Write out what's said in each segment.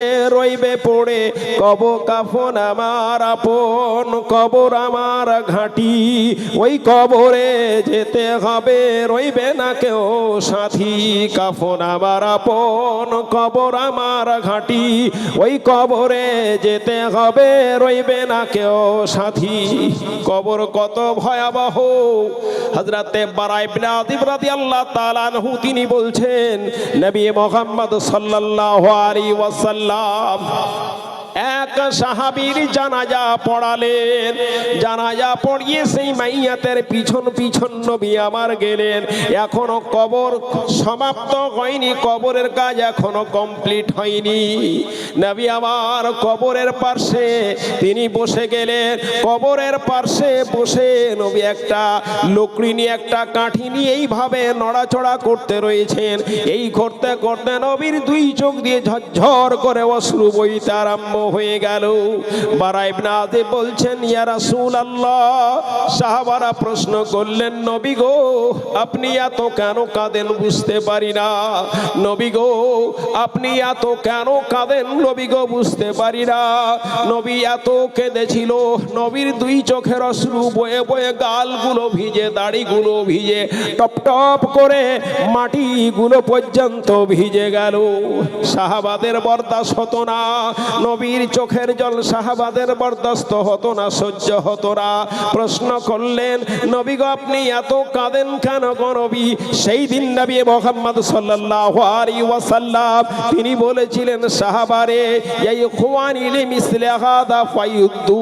রইবে পড়ে কব কাফন আমার আপন, কবর আমার ঘাঁটি, ওই কবরে যেতে হবে রইবে না কেউ সাথী। কাফন আমার আপন, কবর আমার ঘাঁটি, ওই কবরে যেতে হবে রইবে না কেউ সাথী। কবর কত ভয়াবহ। হযরতে বারা ইবনে আযিব রাদিয়াল্লাহু তাআলা আনহু তিনি বলছেন, নবী মুহাম্মদ সাল্লাল্লাহু আলাইহি ওয়াসাল্লাম এক সাহাবীর জানাজা পড়ালেন। জানাজা পড়িয়ে সেই মাইয়াতের পিছন পিছন নবী আমার গেলেন। এখনো কবর সমাপ্ত হয়নি, কবরের কাজ এখনো কমপ্লিট হয়নি। নবী আমার কবরের পাশে তিনি বসে গেলেন। কবরের পাশে বসে নবী একটা লকড়ি নিয়ে, একটা কাঠি নিয়ে এইভাবে নড়াচড়া করতে রয়েছেন। এই করতে করতে নবীর দুই চোখ দিয়ে ঝরঝর করে অশ্রু বইতে আরম্ভ হয়ে গেল। বারা ইবনে আযিব বলছেন, ইয়া রাসূলুল্লাহ। সাহাবারা প্রশ্ন করলেন, নবী গো আপনি এত কেন কাঁদেন বুঝতে পারি না। নবী গো আপনি এত কেন কাঁদেন নবী গো বুঝতে পারি না। নবী এত কেঁদেছিল, নবীর দুই চোখের অশ্রু বয়ে বয়ে গালগুলো ভিজে, দাড়িগুলো ভিজে, টপ টপ করে মাটিগুলো পর্যন্ত ভিজে গেল। সাহাবাদের বরদাস্ত হতো না, নবীর চোখের জল সাহাবাদের বরদাস্ত হতো না, সহ্য হতো না। প্রশ্ন করলেন, নবী গো আপনি এত কাঁদেন কেন গো নবী? সেই দিন নবী মুহাম্মদ সাল্লাল্লাহু আলাইহি ওয়াসাল্লাম তিনি বলেছিলেন, সাহাবারে ইয়া ইখওয়ানি লিমিসলি হাদা ফায়ুদ্দু,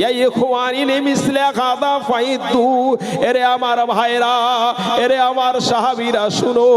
ইয়া ইখওয়ানি লিমিসলি হাদা ফায়ুদ্দু। এরে আমার ভাইরা, এরে আমার সাহাবীরা শুনো,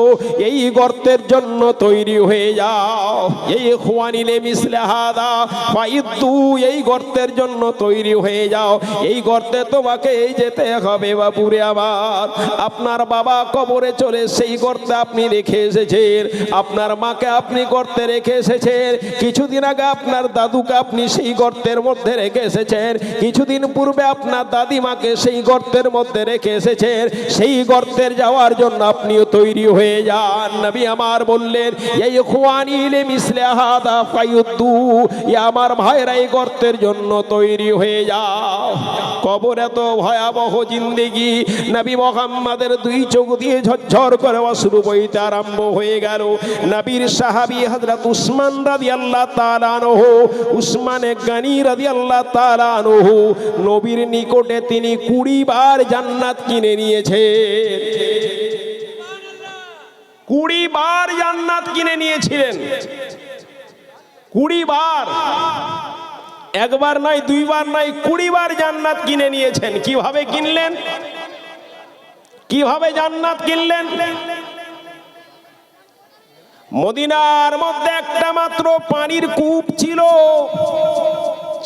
এই গর্তের জন্য তৈরি হয়ে যাও। এই ইখওয়ানি লিমিসলি হাদা ফায়ুদ্দু, এই গর্তের জন্য তৈরি হয়ে যাও। এই গর্তে তোমাকে যেতে হবে বাপুরে আমার। আপনার বাবা কবরে চলে সেই গর্তে আপনি রেখে এসেছেন, আপনার মাকে আপনি গর্তে রেখে এসেছেন, কিছুদিন আগে আপনার দাদুকে আপনি সেই গর্তের মধ্যে রেখে এসেছেন, কিছুদিন পূর্বে আপনার দাদিমাকে সেই গর্তের মধ্যে রেখে এসেছেন। সেই গর্তের যাওয়ার জন্য আপনিও তৈরি হয়ে যান। নবী আমার বললেন, এই ইখওয়ানি লিমিসলি হাদা ফায়ুদ্দু, আমার ভাইরা এই গর্তের জন্য তৈরি হয়ে যাও। কবর এত ভয়াবহ জিন্দেগি। নবী মুহাম্মাদের দুই চোখ দিয়ে ঝরঝর করে অশ্রু বইতে আরম্ভ হয়ে গেল। নবীর সাহাবী হযরত উসমান রাদিয়াল্লাহু তাআলা আনহু, উসমানে গনি রাদিয়াল্লাহু তাআলা আনহু, নবীর নিকটে তিনি 20 বার জান্নাত কিনে নিয়েছেন। 20 বার জান্নাত কিনে নিয়েছিলেন। 20 বার, একবার নয়, দুইবার নয়, 20 বার জান্নাত কিনে নিয়েছেন। কিভাবে কিনলেন? কিভাবে জান্নাত কিনলেন? মদিনার মধ্যে একটা মাত্র পানির কূপ ছিল।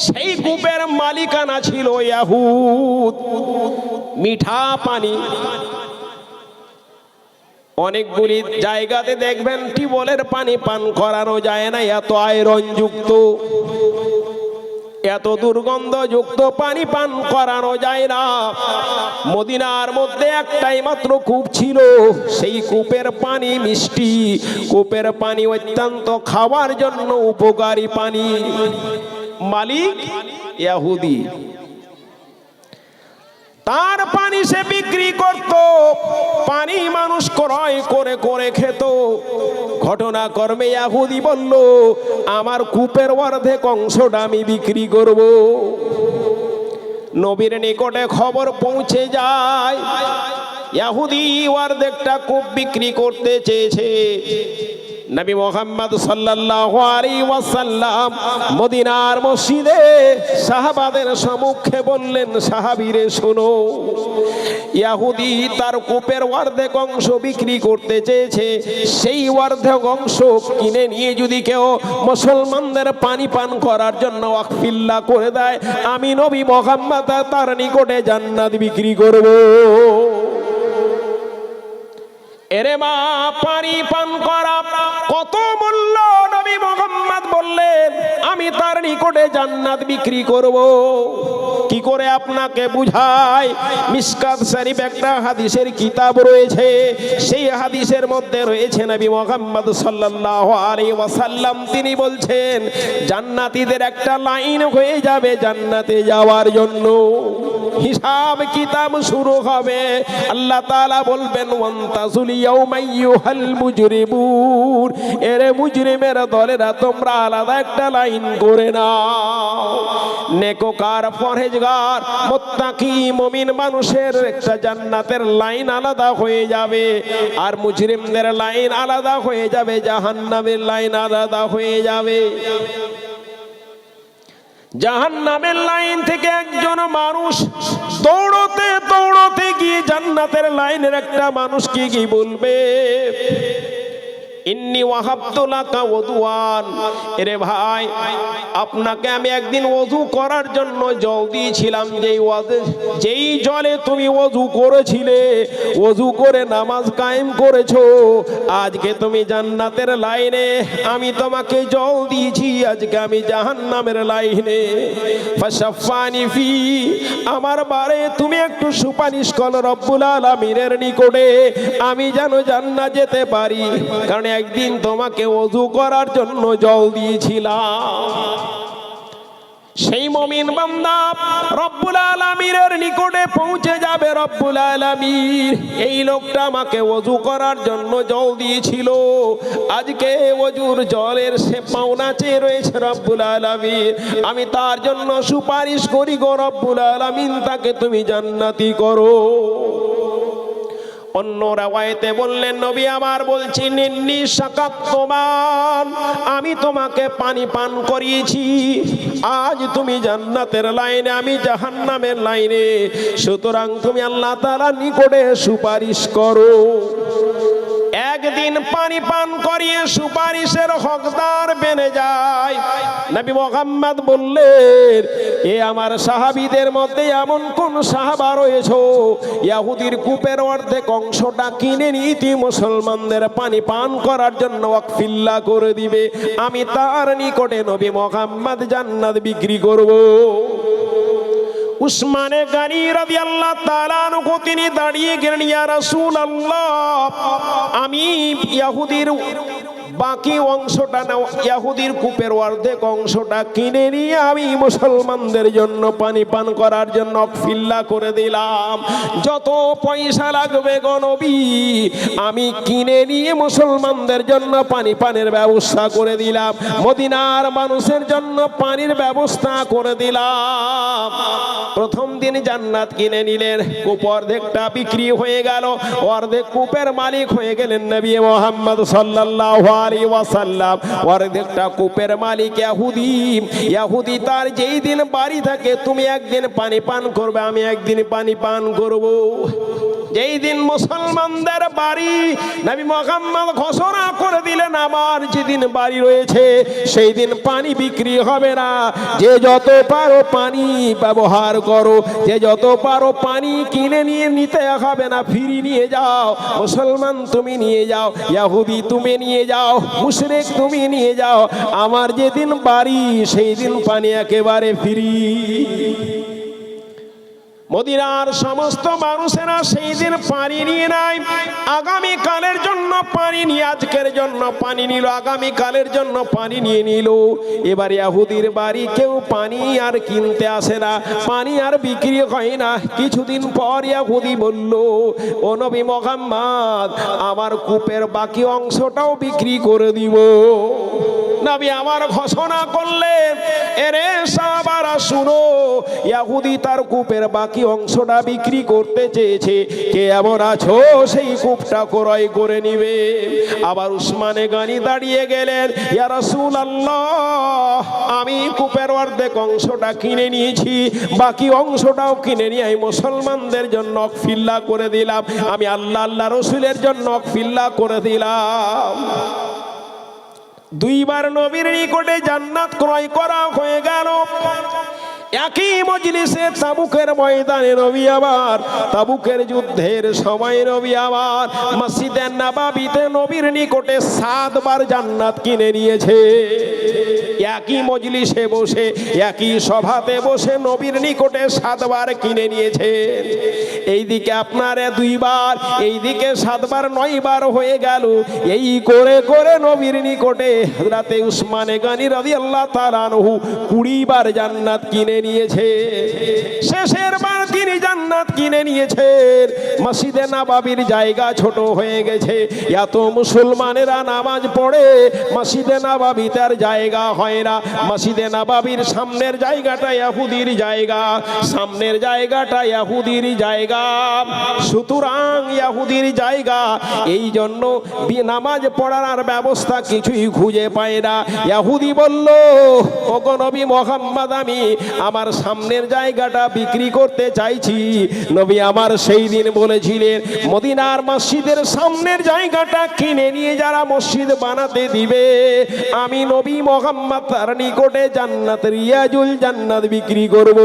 সেই কূপের মালিকানা ছিল ইয়াহুদ। মিঠা পানি। অনেকগুলি জায়গাতে দেখবেন টিউবওয়েলের পানি পান করানো যায় না, এত আয়রন যুক্ত, এত দুর্গন্ধযুক্ত পানি পান করানো যায় না। মদিনার মধ্যে একটাই মাত্র কূপ ছিল। সেই কূপের পানি মিষ্টি, কূপের পানি অত্যন্ত খাওয়ার জন্য উপকারী পানি। মালিক ইহুদি। তার পানি সে বিক্রি করত, পানি মানুষ ক্রয় করে করে খেত। ঘটনাক্রমে ইহুদি বলল, আমার কূপের অর্ধেক অংশটা আমি বিক্রি করব। নবীর নিকটে খবর পৌঁছে যায়, ইহুদি অর্ধেকটা কূপ বিক্রি করতে চেয়েছে। নবী মুহাম্মদ সাল্লাল্লাহু আলাইহি ওয়াসাল্লাম মদিনার মসজিদে সাহাবাদের সম্মুখে বললেন, সাহাবীরে শোনো, ইহুদি তার কূপের অর্ধেক অংশ বিক্রি করতে চেয়েছে। সেই অর্ধেক অংশ কিনে নিয়ে যদি কেউ মুসলমানদের পানি পান করার জন্য ওয়াকফিল্লাহ করে দেয়, আমি নবী মুহাম্মদ তার নিকটে জান্নাত বিক্রি করব। এরে মা, পানি পান করা কত মূল্য। নবী মুহাম্মদ বললেন, আমি তার নিকটে জান্নাত বিক্রি করব। কি করে আপনাকে বুঝাই। মিশকাত শরীফ একটা হাদিসের কিতাব রয়েছে, সেই হাদিসের মধ্যে রয়েছে নবী মুহাম্মদ সাল্লাল্লাহু আলাইহি ওয়াসাল্লাম তিনি বলছেন জান্নাতীদের একটা লাইন হয়ে যাবে জান্নাতে যাওয়ার জন্য। হিসাব কিতাব শুরু হবে, আল্লাহ তাআলা বলবেন ওয়ান্তাজুল ইয়াউমা আইয়ুহাল মুজরিমুন, এরে মুজরিমের দলেরা তোমরা আলাদা একটা লাইন করে নাও। নেককার পরহেজগার মুত্তাকি মুমিন মানুষের একটা জান্নাতের লাইন আলাদা হয়ে যাবে, আর মুজরিমদের লাইন আলাদা হয়ে যাবে, জাহান্নামের লাইন আলাদা হয়ে যাবে। জাহান্নামের লাইন থেকে একজন মানুষ দৌড়তে দৌড়তে গিয়ে জান্নাতের লাইনের একটা মানুষকে গিয়ে বলবে ইন্নি ওয়াহাবতু লাকা ওযুয়ান, এরে ভাই আপনাকে আমি একদিন ওযু করার জন্য জল দিয়েছিলাম, যেই জলে তুমি ওযু করেছিলে, ওযু করে নামাজ কায়েম করেছো, আজকে তুমি জান্নাতের লাইনে, আমি তোমাকে জল দিয়েছি, আজকে আমি জাহান্নামের লাইনে। ফাশাফানি ফি, আমার বারে তুমি একটু সুপারিশ করো রব্বুল আলামিনের নিকটে, আমি যেন জান্নাত যেতে পারি, কারণ একদিন তোমাকে ওযু করার জন্য জল দিয়েছিলাম। সেই মুমিন বান্দা রব্বুল আলামিনের নিকটে পৌঁছে যাবে। রব্বুল আলামিন এই লোকটা আমাকে ওযু করার জন্য জল দিয়েছিল, আজকে ওযুর জলের সে পাওনা চেয়ে রয়েছে রব্বুল আলামিন, আমি তার জন্য সুপারিশ করি গো রব্বুল আলামিন, তাকে তুমি জান্নাতি করো। অন্য রাওয়ায়েতে বললেন নবী আমার বলছেন ইন্নী শাকাতুমান, আমি তোমাকে পানি পান করিয়েছি, আজ তুমি জান্নাতের লাইনে, আমি জাহান্নামের লাইনে, সুতরাং তুমি আল্লাহ তাআলার নিকটে সুপারিশ করো। একদিন পানি পান করিয়ে সুপারিশের হকদার বেনে যায়। নবী মুহাম্মদ বললেন এ আমার সাহাবীদের মধ্যে এমন কোন সাহাবা রয়েছে ইহুদির কূপের অর্ধেক অংশটা কিনে নিতে মুসলমানদের পানি পান করার জন্য ওয়াকফিল্লা করে দিবে, আমি তার নিকটে নবী মুহাম্মদ জান্নাত বিক্রি করব। উসমানে গানি রাদিয়াল্লাহু তাআলা আনহু তিনি দাঁড়িয়ে গেলেন, ইয়া রাসূলুল্লাহ আমি ইহুদির বাকি অংশটা না, ইহুদির কূপের অর্ধেক অংশটা কিনে নিয়ে আমি মুসলমানদের জন্য পানি পান করার জন্য ফিল্লা করে দিলাম, যত পয়সা লাগবে গো নবী আমি কিনে নিয়ে মুসলমানদের জন্য পানি পানের ব্যবস্থা করে দিলাম, মদিনার মানুষের জন্য পানির ব্যবস্থা করে দিলাম। প্রথম দিন জান্নাত কিনে নিলেন, কূপ অর্ধেকটা বিক্রি হয়ে গেল, অর্ধেক কূপের মালিক হয়ে গেলেন নবী মুহাম্মদ সাল্লাল্লাহু আলাইহি ওয়াসাল্লাম। অর্ধেকটা কূপের মালিক ইহুদি, তার যেই দিন বাড়ি থাকে তুমি একদিন পানি পান করবে, আমি একদিন পানি পান করব। যেই দিন মুসলমানদের বাড়ি নবী মুহাম্মদ ঘোষণা করে দিলেন আমার যেদিন বাড়ি রয়েছে সেই দিন পানি বিক্রি হবে না, যে যত পারো পানি ব্যবহার করো, যে যত পারো পানি কিনে নিয়ে নিতে হবে না, ফিরি নিয়ে যাও, মুসলমান তুমি নিয়ে যাও, ইহুদি তুমি নিয়ে যাও, মুশরিক তুমি নিয়ে যাও, আমার যেদিন বাড়ি সেই দিন পানি একেবারে ফ্রি। মদিনার সমস্ত মানুষেরা সেই দিন পানি নিয়ে নাই, আগামী কালের জন্য পানি নিয়ে, আজকের জন্য পানি নিল, আগামী কালের জন্য পানি নিয়ে নিল। এবার ইহুদির বাড়ি কেউ পানি আর কিনতে আসে না, পানি আর বিক্রি হয় না। কিছুদিন পর ইহুদি বলল ও নবী মুহাম্মদ আমার কূপের বাকি অংশটাও বিক্রি করে দিব। নবী আমার ঘোষণা করলেন এরে সাহাবারা শুনো, ইহুদি তার কূপের বাকি অংশটা বিক্রি করতে চেয়েছে, কে এমন আছো সেই কূপটা ক্রয় করে নিবে। আবার উসমানে গানি দাঁড়িয়ে গেলেন, ইয়া রাসূলুল্লাহ আমি কূপের অর্ধেক অংশটা কিনে নিয়েছি, বাকি অংশটাও কিনে নিয়ে আমি মুসলমানদের জন্য ফিল্লা করে দিলাম, আমি আল্লাহ রসুলের জন্য ফিল্লা করে দিলাম। দুইবার নবীর নিকটে জান্নাত ক্রয় করা হয়ে গেল। একই মজলিসে তাবুকের ময়দানে নবী আবার, তাবুকের যুদ্ধের সময় নবী আবার মসজিদে নববীতে নবীর নিকটে 7 বার জান্নাত কিনে নিয়েছে। একই মজলিসে বসে একই সভাতে বসে নবীর নিকটে 7 বার কিনে নিয়েছেন। এইদিকে আপনার 2 বার, এইদিকে 7 বার 9 বার হয়ে গেল। এই করে করে নবীর নিকটে হযরতে উসমানে গনি রাদিয়াল্লাহু তাআলা আনহু 20 বার জান্নাত কিনে নিয়েছে। শেষের বার তিনি জান্নাত কিনে নিয়েছেন। মসজিদে নববীর জায়গা ছোট হয়ে গেছে, এত মুসলমানেরা নামাজ পড়ে মসজিদে নববী তার জায়গা হয় না। মসজিদে নববীর সামনের জায়গাটা ইহুদির জায়গা, সামনের জায়গাটা ইহুদির জায়গা, সুতরাং ইহুদির জায়গা। এই জন্য নামাজ পড়ার ব্যবস্থা কিছুই খুঁজে পায় না। ইহুদি বলল, ওগো নবী মুহাম্মদ, আমি আমার সামনের জায়গাটা বিক্রি করতে চাইছি। নবী আমার সেই দিন বলেছিলেন, মদিনার মসজিদের সামনের জায়গাটা কিনে নিয়ে যারা মসজিদ বানাতে দিবে, আমি নবী মুহাম্মদ তার নিকটে জান্নাত, রিয়াজুল জান্নাত বিক্রি করব।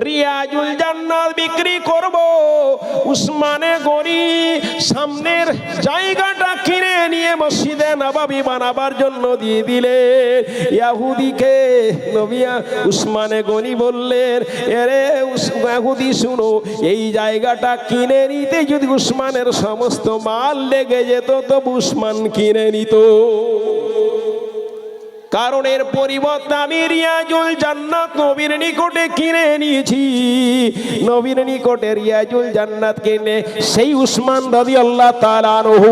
রিয়াজুল জান্নাত বিক্রি করব। উসমানে গনি সামনের জায়গাটা কিনে নিয়ে মসজিদে নববী বানাবার জন্য দিয়ে দিলেন ইহুদিকে। নবী উসমানে গনি বললেন, এরে ইহুদি শুনো, এই জায়গাটা কিনে নিতে যদি উসমানের সমস্ত মাল লেগে যেত তো উসমান কিনে নিত, কারণ এর পরিবর্তে আমি রিয়াজুল জান্নাত নবীর নিকটে কিনে নিয়েছি। নবীর নিকটে রিয়াজুল জান্নাত কিনে সেই উসমান রাদিয়াল্লাহু তাআলা আনহু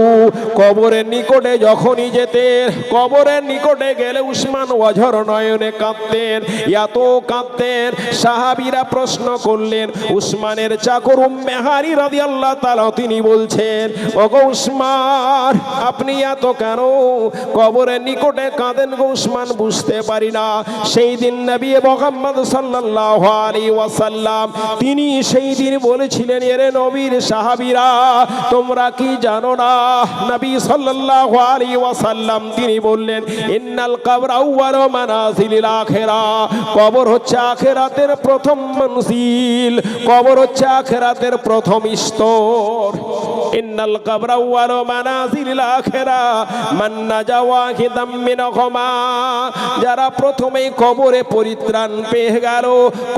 কবরের নিকটে যখনই যেতেন, কবরের নিকটে গেলে উসমান অঝর নয়নে কাঁদতেন, এত কাঁদতেন। সাহাবীরা প্রশ্ন করলেন, উসমানের চাকর উম্মে হানি রাদিয়াল্লাহু তাআলা, তিনি বলছেন, ওগো উসমান, আপনি এত কেন কবরের নিকটে কাঁদেন গো উসমান? বুঝতে পারি না। সেই দিন নবী মুহাম্মদ সাল্লাল্লাহু আলাইহি ওয়াসাল্লাম তিনি সেই দিন বলেছিলেন, এরে নবীর সাহাবীরা, তোমরা কি জানো না? নবী সাল্লাল্লাহু আলাইহি ওয়াসাল্লাম তিনি বললেন, ইন্নাল কবর আউয়ালু মানাজিলিল আখিরা, কবর হচ্ছে আখিরাতের প্রথম মঞ্জিল, কবর হচ্ছে আখিরাতের প্রথম স্তর। ইন্নাল কবর আউয়ালু মানাজিলিল আখিরা মান নাজা ওয়াহিদাম মিনহুমা, যারা প্রথমেই কবরে পরিত্রাণ পেয়ে গেল,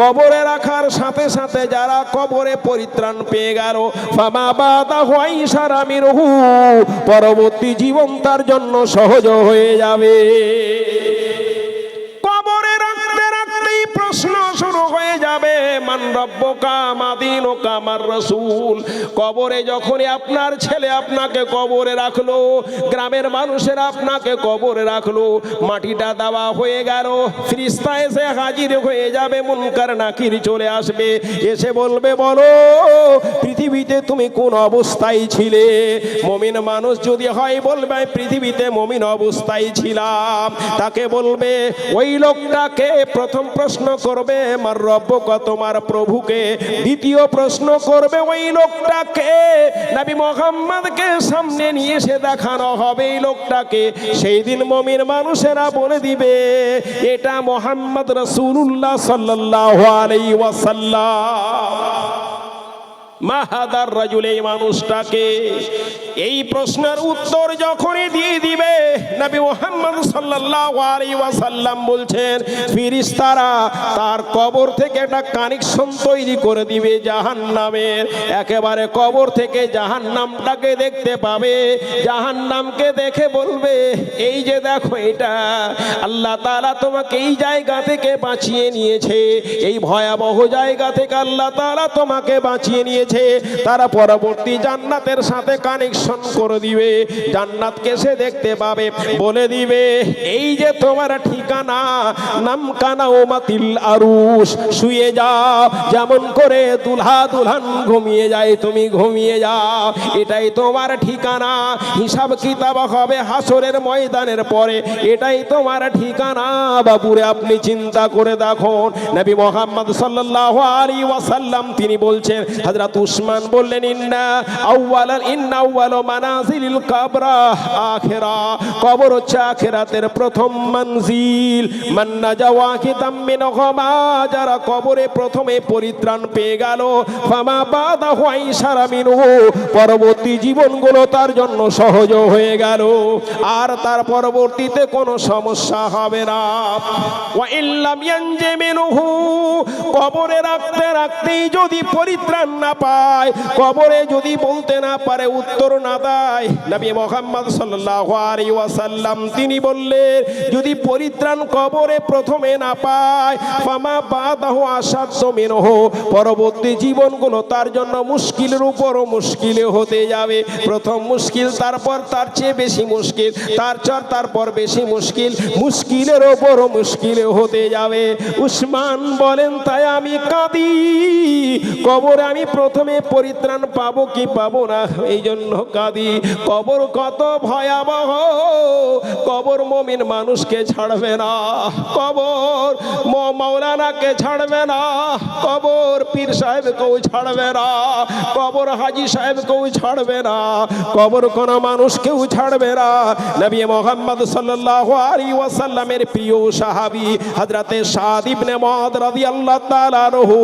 কবরে রাখার সাথে সাথে যারা কবরে পরিত্রাণ পেয়ে গেল, ফামা বাদাহু আইশারা মিনহু, পরবর্তী জীবন তার জন্য সহজ হয়ে যাবে। কবরে রাখতে রাখতেই প্রশ্ন শুরু হয়ে যাবে, মান রব্বুকা মা দীনুকা মার রাসূল। কবরে যখনই আপনার ছেলে আপনাকে কবরে রাখলো, গ্রামের মানুষেরা আপনাকে কবরে রাখলো, মাটিটা দেওয়া হয়ে গেল, ফেরেশতা এসে হাজির হয়ে যাবে, মুনকার নাকির চলে আসবে, এসে বলবে, বলো পৃথিবীতে তুমি কোন অবস্থায় ছিলে? মুমিন মানুষ যদি হয় বলবে, পৃথিবীতে মুমিন অবস্থায় ছিলাম। তাকে বলবে, ওই লোকটাকে প্রথম প্রশ্ন করবে, মার রব্বুকা, তোমার প্রভুকে। দ্বিতীয় প্রশ্ন করবে, ওই লোকটাকে। নবী মুহাম্মদকে সামনে নিয়ে এসে দেখানো হবে এই লোকটাকে। সেই দিন মুমিন মানুষেরা বলে দিবে, এটা মুহাম্মদ রাসূলুল্লাহ সাল্লাল্লাহু আলাইহি ওয়াসাল্লাম। মাহাদার রাজুল, এই মানুষটাকে। এই প্রশ্নের উত্তর যখনই দিয়ে দিবে, নবী মুহাম্মদ সাল্লাল্লাহু আলাইহি ওয়াসাল্লাম বলছেন, ফেরেশতারা তার কবর থেকে একটা কানেকশন তৈরি করে দিবে জাহান্নামের। একেবারে কবর থেকে জাহান্নামটাকে দেখতে পাবে, জাহান্নামকে দেখে বলবে, এই যে দেখো, এটা আল্লাহ তাআলা তোমাকে এই জায়গা থেকে বাঁচিয়ে নিয়েছে, এই ভয়াবহ জায়গা থেকে আল্লাহ তাআলা তোমাকে বাঁচিয়ে নিয়েছে। তারা পরবর্তী জান্নাতের সাথে কানেকশন করে দিবে, জান্নাতকে সে দেখতে পাবে, বলে দিবে, এই যে তোমার ঠিকানা, নাম কানাউমাতিল আরুশ, শুয়ে যাও, যেমন করে দুলহা দুলহান ঘুমিয়ে যায়, তুমি ঘুমিয়ে যাও, এটাই তোমার ঠিকানা। হিসাব কিতাব হবে হাসরের ময়দানের পরে, এটাই তোমার ঠিকানা। বাবুরে, আপনি চিন্তা করে দেখুন, নবী মুহাম্মদ সাল্লাল্লাহু আলাইহি ওয়াসাল্লাম তিনি বলছেন, হযরত উসমান বললেন, ইন্না আউয়াল আউয়ালু মানাজিলিল কবরা আখিরা, কবর হচ্ছে আখিরাতের প্রথম মঞ্জিল। মান নাজা ওয়াহিদাম মিনহুমা, যারা কবরে প্রথমে পরিত্রাণ পেয়ে গেল, ফামা বাদাহু আইসারা মিনহু, পরবর্তী জীবনগুলো তার জন্য সহজ হয়ে গেল, আর তার পরবর্তীতে কোনো সমস্যা হবে না। ওয়া ইল্লাম ইয়ানজি মিনহু, কবরে রাখতে রাখতেই যদি পরিত্রাণ না পায়, কবরে যদি বলতে না পারে, উত্তর না দেয়, নবী মুহাম্মদ সাল্লাল্লাহু আলাইহি ওয়াসাল্লাম তিনি বললেন, যদি পরিত্রাণ কবরে প্রথমে না পায়, ফামা বাদাহু আসাদ্দু মিনহু, পরবর্তী জীবনগুলো তার জন্য মুশকিলের উপর মুশকিল হতে যাবে। প্রথম মুশকিল, তারপর তার চেয়ে বেশি মুশকিল, তারপর বেশি মুশকিল, মুশকিলের উপর মুশকিল হতে যাবে। উসমান বলেন, তাই আমি কাঁদি, কবরে আমি প্রথমে পরিত্রাণ পাবো কি পাবো না, এই জন্য কাঁদি। কবর কত ভয়াবহ, কবর মুমিন মানুষকে ছাড়বে না, কবর মাওলানাকে ছাড়বে না, কবর পীর সাহেবকেও ছাড়বে না, কবর হাজী সাহেবকেও ছাড়বে না, কবর কোন মানুষকেও ছাড়বে না। নবী মুহাম্মদ সাল্লাল্লাহু আলাইহি ওয়াসাল্লামের প্রিয় সাহাবী হযরতে সাদ ইবনে মুআয রাদিয়াল্লাহু তাআলা আনহু